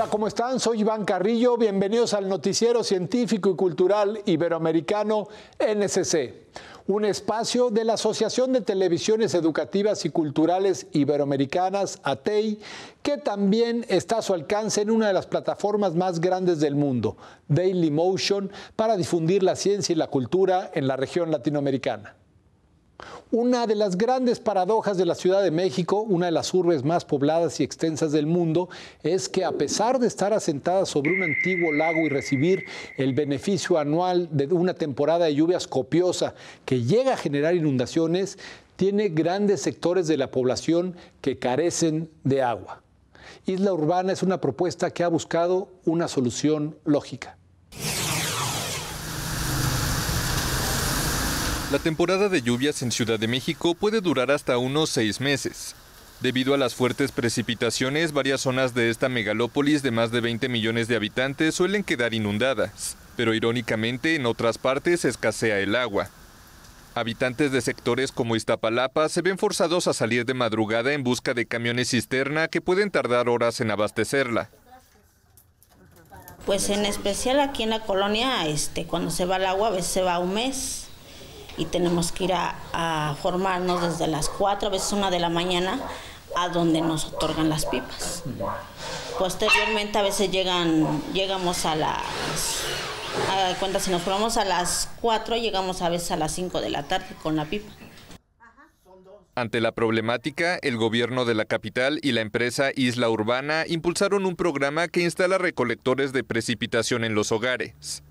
Hola, ¿cómo están? Soy Iván Carrillo. Bienvenidos al noticiero científico y cultural iberoamericano NSC, un espacio de la Asociación de Televisiones Educativas y Culturales Iberoamericanas, ATEI, que también está a su alcance en una de las plataformas más grandes del mundo, Dailymotion, para difundir la ciencia y la cultura en la región latinoamericana. Una de las grandes paradojas de la Ciudad de México, una de las urbes más pobladas y extensas del mundo, es que a pesar de estar asentada sobre un antiguo lago y recibir el beneficio anual de una temporada de lluvias copiosa que llega a generar inundaciones, tiene grandes sectores de la población que carecen de agua. Isla Urbana es una propuesta que ha buscado una solución lógica. La temporada de lluvias en Ciudad de México puede durar hasta unos 6 meses. Debido a las fuertes precipitaciones, varias zonas de esta megalópolis de más de 20 millones de habitantes suelen quedar inundadas, pero irónicamente en otras partes escasea el agua. Habitantes de sectores como Iztapalapa se ven forzados a salir de madrugada en busca de camiones cisterna que pueden tardar horas en abastecerla. Pues en especial aquí en la colonia, cuando se va el agua, a veces se va un mes. Y tenemos que ir a formarnos desde las 4, a veces 1 de la mañana, a donde nos otorgan las pipas. Posteriormente a veces llegamos a las, si nos formamos a las 4, llegamos a veces a las 5 de la tarde con la pipa. Ante la problemática, el gobierno de la capital y la empresa Isla Urbana impulsaron un programa que instala recolectores de precipitación en los hogares.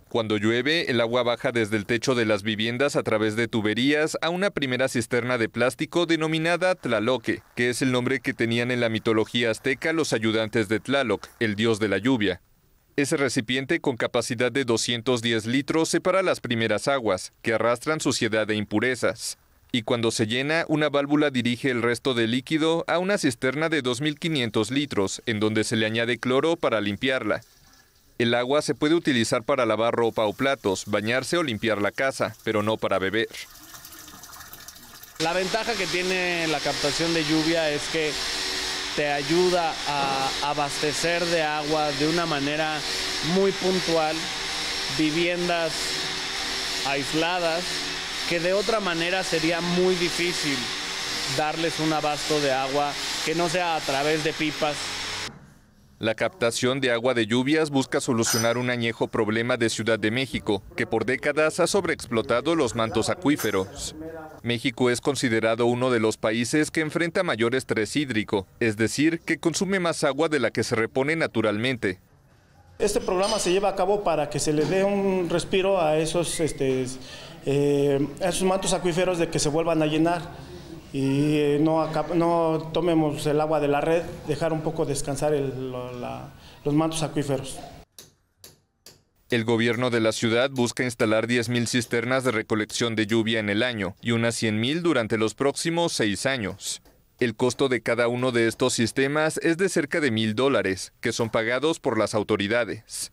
Cuando llueve, el agua baja desde el techo de las viviendas a través de tuberías a una primera cisterna de plástico denominada Tlaloque, que es el nombre que tenían en la mitología azteca los ayudantes de Tlaloc, el dios de la lluvia. Ese recipiente con capacidad de 210 litros separa las primeras aguas, que arrastran suciedad e impurezas. Y cuando se llena, una válvula dirige el resto del líquido a una cisterna de 2.500 litros, en donde se le añade cloro para limpiarla. El agua se puede utilizar para lavar ropa o platos, bañarse o limpiar la casa, pero no para beber. La ventaja que tiene la captación de lluvia es que te ayuda a abastecer de agua de una manera muy puntual viviendas aisladas, que de otra manera sería muy difícil darles un abasto de agua que no sea a través de pipas. La captación de agua de lluvias busca solucionar un añejo problema de Ciudad de México, que por décadas ha sobreexplotado los mantos acuíferos. México es considerado uno de los países que enfrenta mayor estrés hídrico, es decir, que consume más agua de la que se repone naturalmente. Este programa se lleva a cabo para que se le dé un respiro a esos mantos acuíferos de que se vuelvan a llenar. Y no tomemos el agua de la red, dejar un poco descansar los mantos acuíferos. El gobierno de la ciudad busca instalar 10.000 cisternas de recolección de lluvia en el año y unas 100.000 durante los próximos 6 años. El costo de cada uno de estos sistemas es de cerca de $1,000, que son pagados por las autoridades.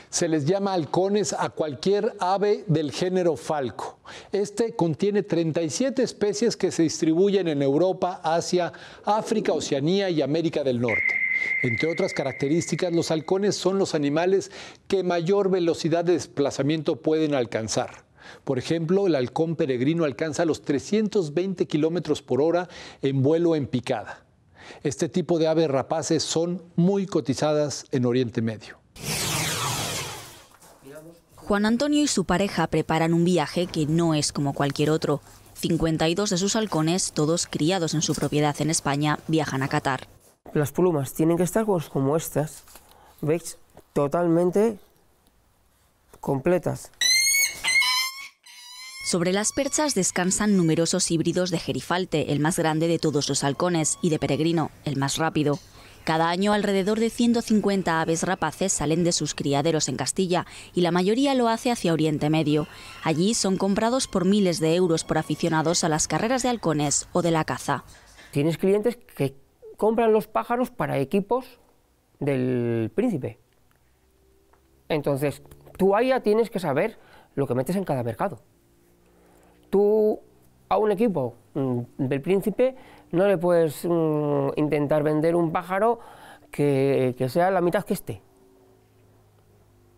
Se les llama halcones a cualquier ave del género falco. Este contiene 37 especies que se distribuyen en Europa, Asia, África, Oceanía y América del Norte. Entre otras características, los halcones son los animales que mayor velocidad de desplazamiento pueden alcanzar. Por ejemplo, el halcón peregrino alcanza los 320 kilómetros por hora en vuelo en picada. Este tipo de aves rapaces son muy cotizadas en Oriente Medio. Juan Antonio y su pareja preparan un viaje que no es como cualquier otro. 52 de sus halcones, todos criados en su propiedad en España, viajan a Qatar. Las plumas tienen que estar como estas, ¿veis? Totalmente completas. Sobre las perchas descansan numerosos híbridos de gerifalte, el más grande de todos los halcones, y de peregrino, el más rápido. Cada año alrededor de 150 aves rapaces salen de sus criaderos en Castilla y la mayoría lo hace hacia Oriente Medio. Allí son comprados por miles de euros por aficionados a las carreras de halcones o de la caza. Tienes clientes que compran los pájaros para equipos del príncipe. Entonces, tú ahí ya tienes que saber lo que metes en cada mercado. Tú a un equipo del príncipe, no le puedes intentar vender un pájaro que sea la mitad que esté,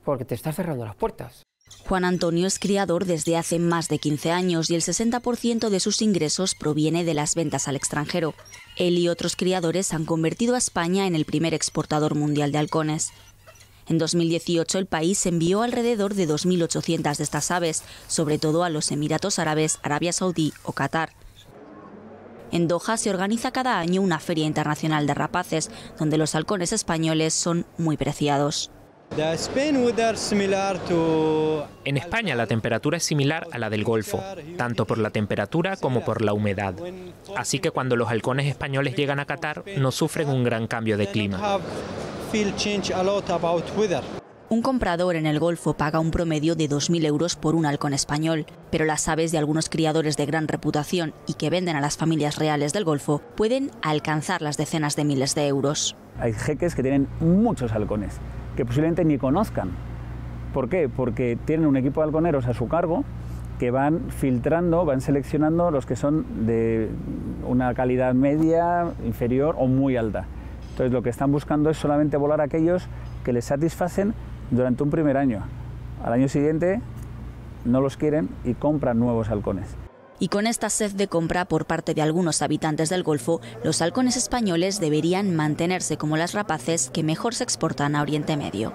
porque te está cerrando las puertas. Juan Antonio es criador desde hace más de 15 años y el 60% de sus ingresos proviene de las ventas al extranjero. Él y otros criadores han convertido a España en el primer exportador mundial de halcones. En 2018 el país envió alrededor de 2.800 de estas aves, sobre todo a los Emiratos Árabes, Arabia Saudí o Qatar. En Doha se organiza cada año una feria internacional de rapaces, donde los halcones españoles son muy preciados. En España la temperatura es similar a la del Golfo, tanto por la temperatura como por la humedad. Así que cuando los halcones españoles llegan a Qatar no sufren un gran cambio de clima. Un comprador en el Golfo paga un promedio de 2.000 euros por un halcón español, pero las aves de algunos criadores de gran reputación y que venden a las familias reales del Golfo pueden alcanzar las decenas de miles de euros. Hay jeques que tienen muchos halcones, que posiblemente ni conozcan. ¿Por qué? Porque tienen un equipo de halconeros a su cargo que van filtrando, van seleccionando los que son de una calidad media, inferior o muy alta. Entonces lo que están buscando es solamente volar aquellos que les satisfacen durante un primer año. Al año siguiente no los quieren y compran nuevos halcones. Y con esta sed de compra por parte de algunos habitantes del Golfo, los halcones españoles deberían mantenerse como las rapaces que mejor se exportan a Oriente Medio.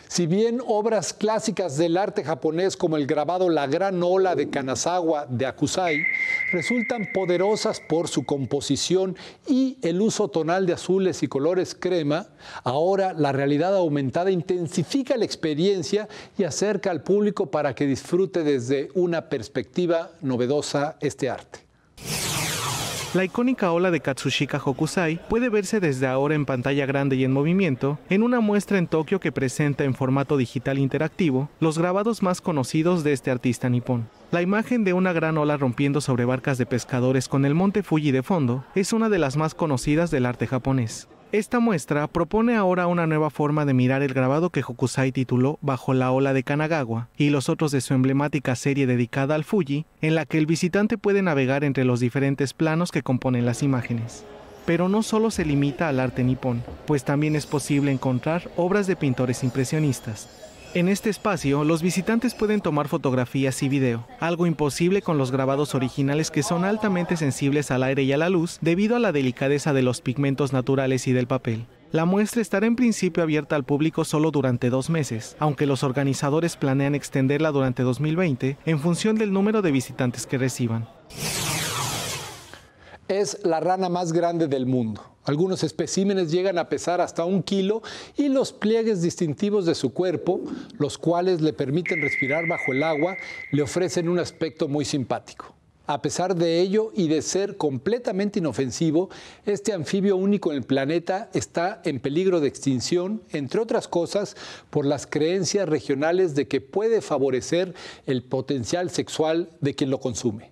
Si bien obras clásicas del arte japonés como el grabado La Gran Ola de Kanazawa de Akusai resultan poderosas por su composición y el uso tonal de azules y colores crema, ahora la realidad aumentada intensifica la experiencia y acerca al público para que disfrute desde una perspectiva novedosa este arte. La icónica ola de Katsushika Hokusai puede verse desde ahora en pantalla grande y en movimiento en una muestra en Tokio que presenta en formato digital interactivo los grabados más conocidos de este artista nipón. La imagen de una gran ola rompiendo sobre barcas de pescadores con el monte Fuji de fondo es una de las más conocidas del arte japonés. Esta muestra propone ahora una nueva forma de mirar el grabado que Hokusai tituló Bajo la ola de Kanagawa y los otros de su emblemática serie dedicada al Fuji, en la que el visitante puede navegar entre los diferentes planos que componen las imágenes. Pero no solo se limita al arte nipón, pues también es posible encontrar obras de pintores impresionistas. En este espacio, los visitantes pueden tomar fotografías y video, algo imposible con los grabados originales que son altamente sensibles al aire y a la luz debido a la delicadeza de los pigmentos naturales y del papel. La muestra estará en principio abierta al público solo durante 2 meses, aunque los organizadores planean extenderla durante 2020 en función del número de visitantes que reciban. Es la rana más grande del mundo. Algunos especímenes llegan a pesar hasta 1 kilo y los pliegues distintivos de su cuerpo, los cuales le permiten respirar bajo el agua, le ofrecen un aspecto muy simpático. A pesar de ello y de ser completamente inofensivo, este anfibio único en el planeta está en peligro de extinción, entre otras cosas, por las creencias regionales de que puede favorecer el potencial sexual de quien lo consume.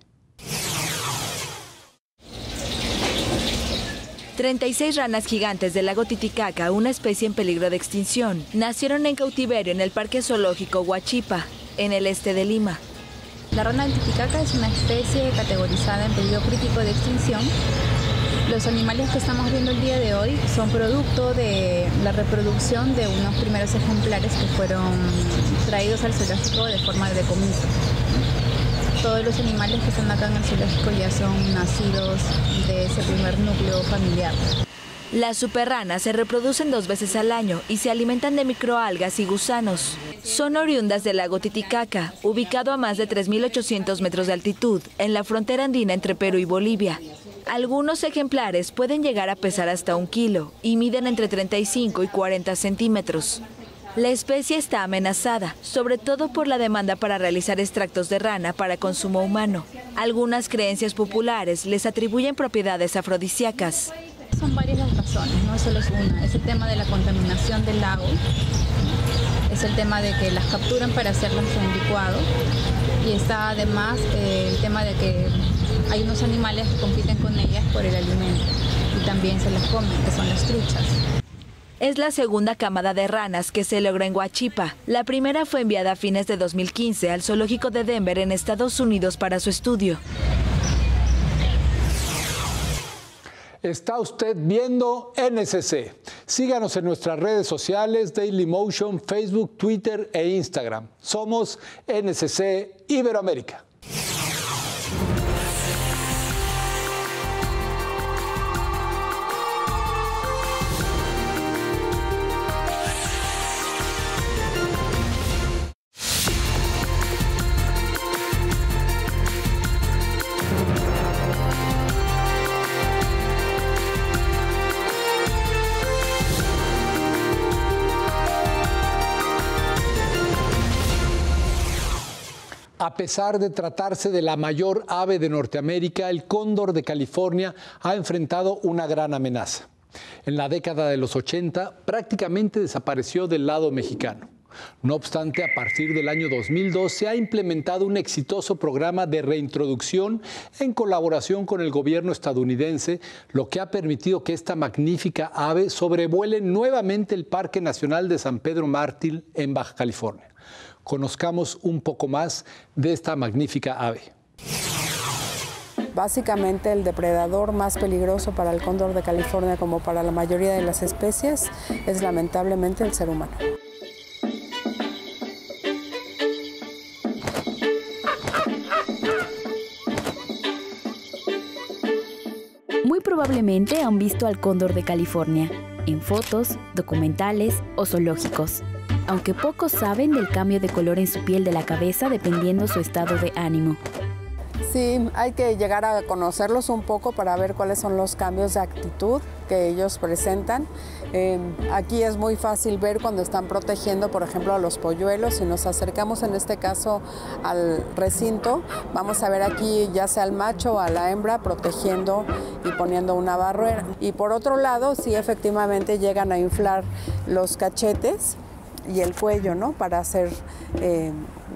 36 ranas gigantes del lago Titicaca, una especie en peligro de extinción, nacieron en cautiverio en el Parque Zoológico Huachipa, en el este de Lima. La rana del Titicaca es una especie categorizada en peligro crítico de extinción. Los animales que estamos viendo el día de hoy son producto de la reproducción de unos primeros ejemplares que fueron traídos al zoológico de forma de decomiso. Todos los animales que están acá en el zoológico ya son nacidos de ese primer núcleo familiar. Las superranas se reproducen 2 veces al año y se alimentan de microalgas y gusanos. Son oriundas del lago Titicaca, ubicado a más de 3.800 metros de altitud, en la frontera andina entre Perú y Bolivia. Algunos ejemplares pueden llegar a pesar hasta 1 kilo y miden entre 35 y 40 centímetros. La especie está amenazada, sobre todo por la demanda para realizar extractos de rana para consumo humano. Algunas creencias populares les atribuyen propiedades afrodisíacas. Son varias las razones, no solo es una. Es el tema de la contaminación del lago, es el tema de que las capturan para hacerlas en licuado y está además el tema de que hay unos animales que compiten con ellas por el alimento y también se las comen, que son las truchas. Es la segunda camada de ranas que se logra en Huachipa. La primera fue enviada a fines de 2015 al zoológico de Denver en Estados Unidos para su estudio. Está usted viendo NSC. Síganos en nuestras redes sociales, Dailymotion, Facebook, Twitter e Instagram. Somos NSC Iberoamérica. A pesar de tratarse de la mayor ave de Norteamérica, el cóndor de California ha enfrentado una gran amenaza. En la década de los 80 prácticamente desapareció del lado mexicano. No obstante, a partir del año 2002 se ha implementado un exitoso programa de reintroducción en colaboración con el gobierno estadounidense, lo que ha permitido que esta magnífica ave sobrevuele nuevamente el Parque Nacional de San Pedro Mártir en Baja California. Conozcamos un poco más de esta magnífica ave. Básicamente el depredador más peligroso para el cóndor de California, como para la mayoría de las especies, es lamentablemente el ser humano. Muy probablemente han visto al cóndor de California en fotos, documentales o zoológicos, aunque pocos saben del cambio de color en su piel de la cabeza dependiendo su estado de ánimo. Sí, hay que llegar a conocerlos un poco para ver cuáles son los cambios de actitud que ellos presentan. Aquí es muy fácil ver cuando están protegiendo, por ejemplo, a los polluelos. Si nos acercamos en este caso al recinto, vamos a ver aquí ya sea al macho o a la hembra protegiendo y poniendo una barrera. Y por otro lado, sí efectivamente llegan a inflar los cachetes y el cuello, ¿no? Para hacer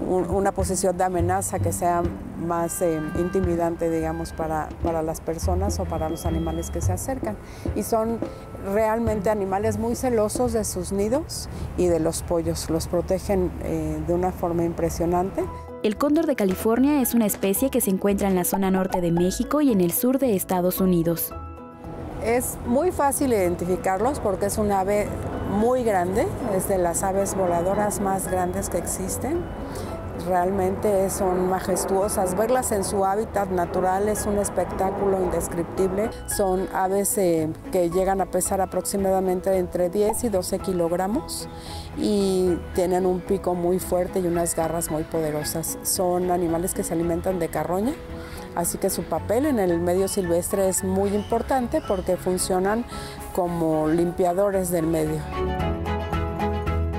una posición de amenaza que sea más intimidante, digamos, para las personas o para los animales que se acercan. Y son realmente animales muy celosos de sus nidos y de los pollos. Los protegen de una forma impresionante. El cóndor de California es una especie que se encuentra en la zona norte de México y en el sur de Estados Unidos. Es muy fácil identificarlos porque es un ave muy grande, es de las aves voladoras más grandes que existen. Realmente son majestuosas. Verlas en su hábitat natural es un espectáculo indescriptible. Son aves que llegan a pesar aproximadamente entre 10 y 12 kilogramos y tienen un pico muy fuerte y unas garras muy poderosas. Son animales que se alimentan de carroña. Así que su papel en el medio silvestre es muy importante porque funcionan como limpiadores del medio.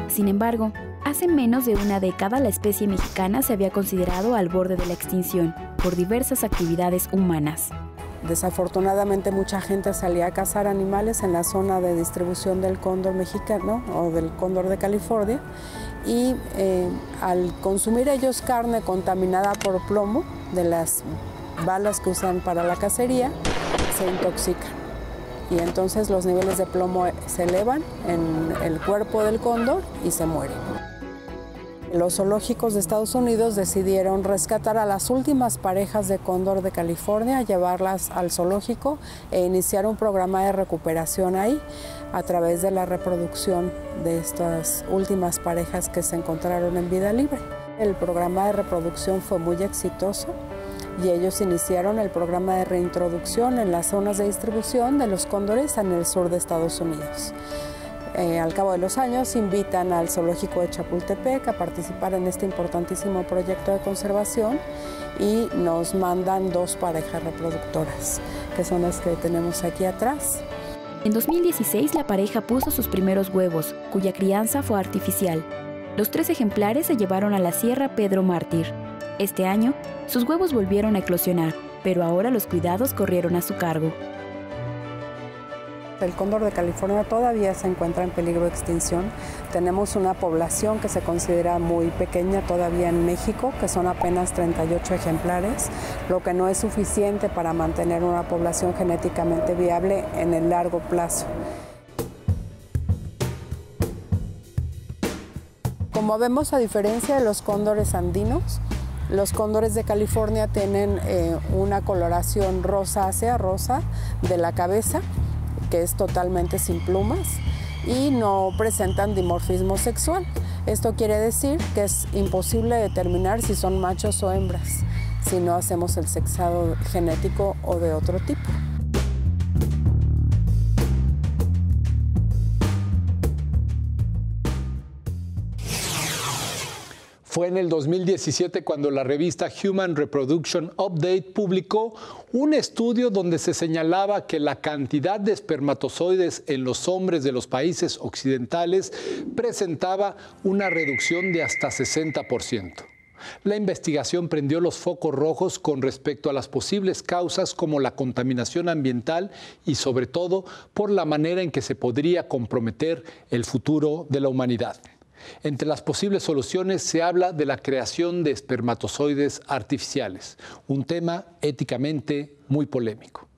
Sin embargo, hace menos de una década la especie mexicana se había considerado al borde de la extinción por diversas actividades humanas. Desafortunadamente mucha gente salía a cazar animales en la zona de distribución del cóndor mexicano o del cóndor de California y al consumir ellos carne contaminada por plomo de las balas que usan para la cacería, se intoxican y entonces los niveles de plomo se elevan en el cuerpo del cóndor y se muere. Los zoológicos de Estados Unidos decidieron rescatar a las últimas parejas de cóndor de California, llevarlas al zoológico e iniciar un programa de recuperación ahí a través de la reproducción de estas últimas parejas que se encontraron en vida libre. El programa de reproducción fue muy exitoso y ellos iniciaron el programa de reintroducción en las zonas de distribución de los cóndores en el sur de Estados Unidos. Al cabo de los años invitan al zoológico de Chapultepec a participar en este importantísimo proyecto de conservación y nos mandan 2 parejas reproductoras, que son las que tenemos aquí atrás. En 2016 la pareja puso sus primeros huevos, cuya crianza fue artificial. Los 3 ejemplares se llevaron a la Sierra Pedro Mártir. Este año, sus huevos volvieron a eclosionar, pero ahora los cuidados corrieron a su cargo. El cóndor de California todavía se encuentra en peligro de extinción. Tenemos una población que se considera muy pequeña todavía en México, que son apenas 38 ejemplares, lo que no es suficiente para mantener una población genéticamente viable en el largo plazo. Como vemos, a diferencia de los cóndores andinos, los cóndores de California tienen una coloración rosácea, rosa, de la cabeza, que es totalmente sin plumas, y no presentan dimorfismo sexual. Esto quiere decir que es imposible determinar si son machos o hembras, si no hacemos el sexado genético o de otro tipo. Fue en el 2017 cuando la revista Human Reproduction Update publicó un estudio donde se señalaba que la cantidad de espermatozoides en los hombres de los países occidentales presentaba una reducción de hasta 60%. La investigación prendió los focos rojos con respecto a las posibles causas como la contaminación ambiental y sobre todo por la manera en que se podría comprometer el futuro de la humanidad. Entre las posibles soluciones se habla de la creación de espermatozoides artificiales, un tema éticamente muy polémico.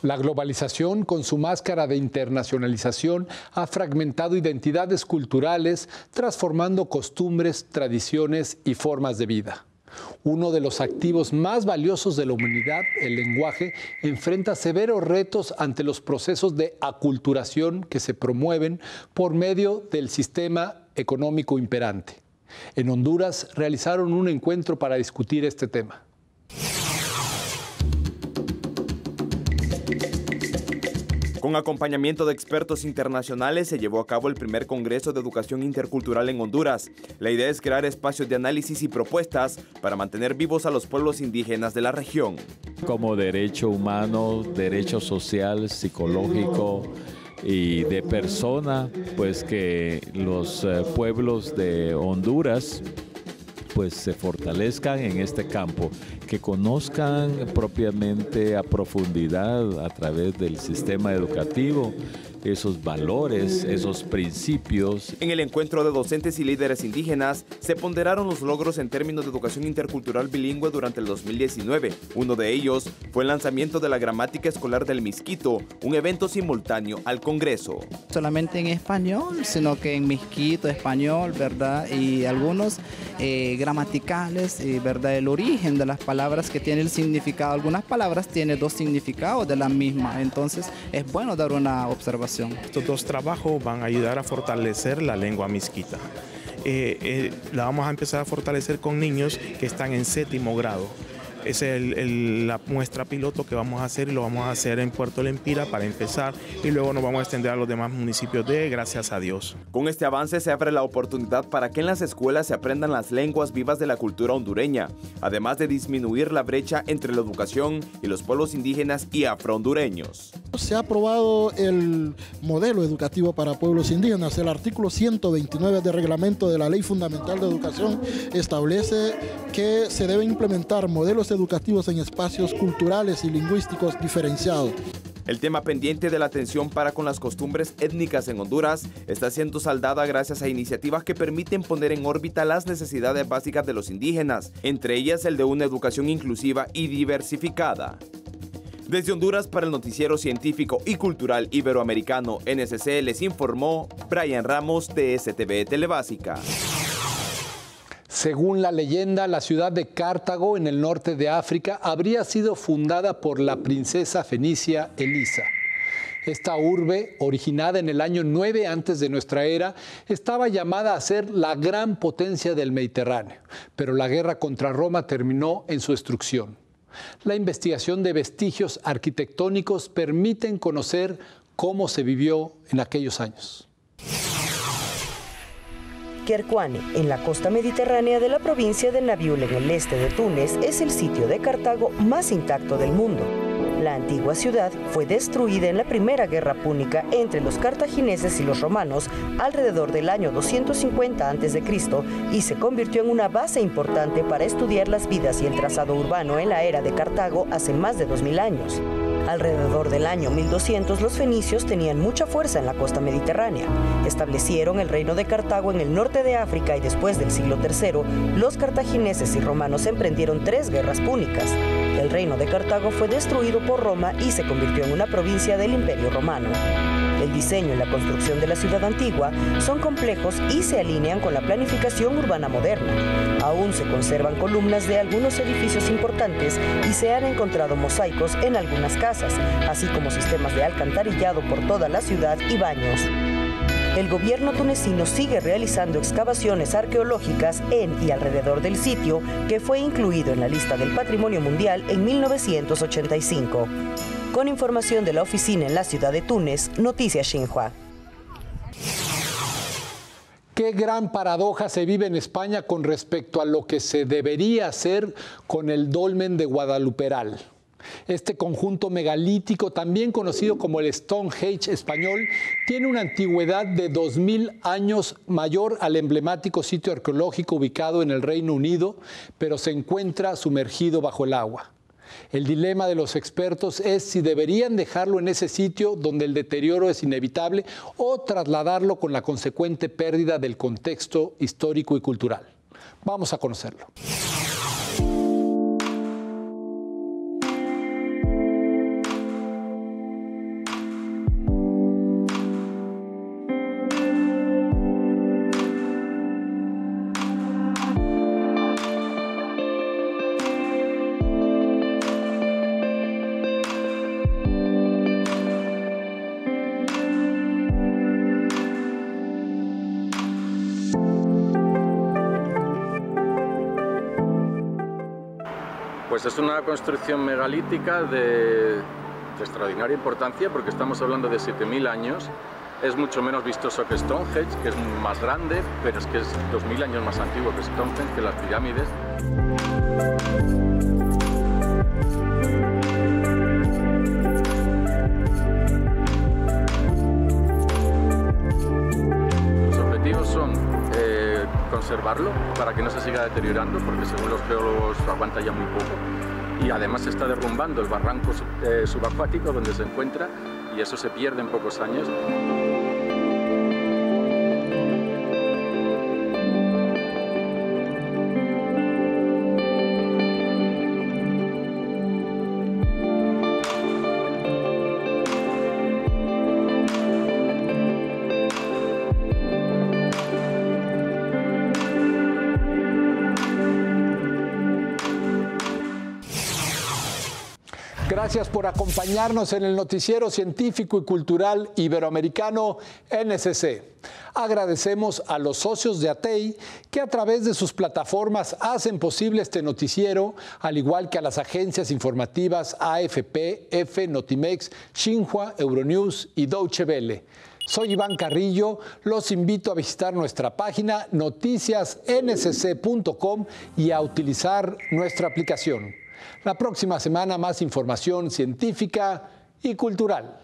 La globalización, con su máscara de internacionalización, ha fragmentado identidades culturales, transformando costumbres, tradiciones y formas de vida. Uno de los activos más valiosos de la humanidad, el lenguaje, enfrenta severos retos ante los procesos de aculturación que se promueven por medio del sistema económico imperante. En Honduras realizaron un encuentro para discutir este tema. Con acompañamiento de expertos internacionales se llevó a cabo el primer Congreso de Educación Intercultural en Honduras. La idea es crear espacios de análisis y propuestas para mantener vivos a los pueblos indígenas de la región. Como derecho humano, derecho social, psicológico y de persona, pues que los pueblos de Honduras pues se fortalezcan en este campo, que conozcan propiamente a profundidad a través del sistema educativo esos valores, esos principios. En el encuentro de docentes y líderes indígenas se ponderaron los logros en términos de educación intercultural bilingüe durante el 2019. Uno de ellos fue el lanzamiento de la gramática escolar del Miskito, un evento simultáneo al Congreso. Solamente en español, sino que en Miskito, español, ¿verdad? Y algunos gramaticales, ¿verdad? El origen de las palabras que tiene el significado. Algunas palabras tienen dos significados de la misma, entonces es bueno dar una observación. Estos dos trabajos van a ayudar a fortalecer la lengua miskita. La vamos a empezar a fortalecer con niños que están en 7º grado. Esa es la muestra piloto que vamos a hacer y lo vamos a hacer en Puerto Lempira para empezar y luego nos vamos a extender a los demás municipios de Gracias a Dios. Con este avance se abre la oportunidad para que en las escuelas se aprendan las lenguas vivas de la cultura hondureña, además de disminuir la brecha entre la educación y los pueblos indígenas y afrohondureños. Se ha aprobado el modelo educativo para pueblos indígenas. El artículo 129 del reglamento de la Ley Fundamental de Educación establece que se deben implementar modelos educativos en espacios culturales y lingüísticos diferenciados. El tema pendiente de la atención para con las costumbres étnicas en Honduras está siendo saldada gracias a iniciativas que permiten poner en órbita las necesidades básicas de los indígenas, entre ellas el de una educación inclusiva y diversificada. Desde Honduras para el Noticiero Científico y Cultural Iberoamericano NSC les informó Brian Ramos de STV Telebásica. Según la leyenda, la ciudad de Cartago, en el norte de África, habría sido fundada por la princesa fenicia Elisa. Esta urbe, originada en el año 9 antes de nuestra era, estaba llamada a ser la gran potencia del Mediterráneo, pero la guerra contra Roma terminó en su destrucción. La investigación de vestigios arquitectónicos permiten conocer cómo se vivió en aquellos años. Kerkuane, en la costa mediterránea de la provincia de Nabiul, en el este de Túnez, es el sitio de Cartago más intacto del mundo. La antigua ciudad fue destruida en la Primera Guerra Púnica entre los cartagineses y los romanos alrededor del año 250 a.C. y se convirtió en una base importante para estudiar las vidas y el trazado urbano en la era de Cartago hace más de 2000 años. Alrededor del año 1200, los fenicios tenían mucha fuerza en la costa mediterránea. Establecieron el reino de Cartago en el norte de África y después del siglo III, los cartagineses y romanos emprendieron 3 guerras púnicas. El reino de Cartago fue destruido por Roma y se convirtió en una provincia del Imperio Romano. El diseño y la construcción de la ciudad antigua son complejos y se alinean con la planificación urbana moderna. Aún se conservan columnas de algunos edificios importantes y se han encontrado mosaicos en algunas casas, así como sistemas de alcantarillado por toda la ciudad y baños. El gobierno tunecino sigue realizando excavaciones arqueológicas en y alrededor del sitio, que fue incluido en la lista del Patrimonio Mundial en 1985. Con información de la oficina en la ciudad de Túnez, Noticias Xinhua. Qué gran paradoja se vive en España con respecto a lo que se debería hacer con el dolmen de Guadaluperal. Este conjunto megalítico, también conocido como el Stonehenge español, tiene una antigüedad de 2000 años mayor al emblemático sitio arqueológico ubicado en el Reino Unido, pero se encuentra sumergido bajo el agua. El dilema de los expertos es si deberían dejarlo en ese sitio donde el deterioro es inevitable o trasladarlo con la consecuente pérdida del contexto histórico y cultural. Vamos a conocerlo. Pues es una construcción megalítica de extraordinaria importancia porque estamos hablando de 7000 años. Es mucho menos vistoso que Stonehenge, que es más grande, pero es que es 2000 años más antiguo que Stonehenge, que las pirámides. Los objetivos son conservarlo para que no se siga deteriorando, porque según los geólogos aguanta ya muy poco, y además se está derrumbando el barranco subacuático donde se encuentra, y eso se pierde en pocos años. Gracias por acompañarnos en el noticiero científico y cultural iberoamericano NSC. Agradecemos a los socios de ATEI que a través de sus plataformas hacen posible este noticiero, al igual que a las agencias informativas AFP, EFE, Notimex, Xinhua, Euronews y Deutsche Welle. Soy Iván Carrillo, los invito a visitar nuestra página noticiasnsc.com y a utilizar nuestra aplicación. La próxima semana más información científica y cultural.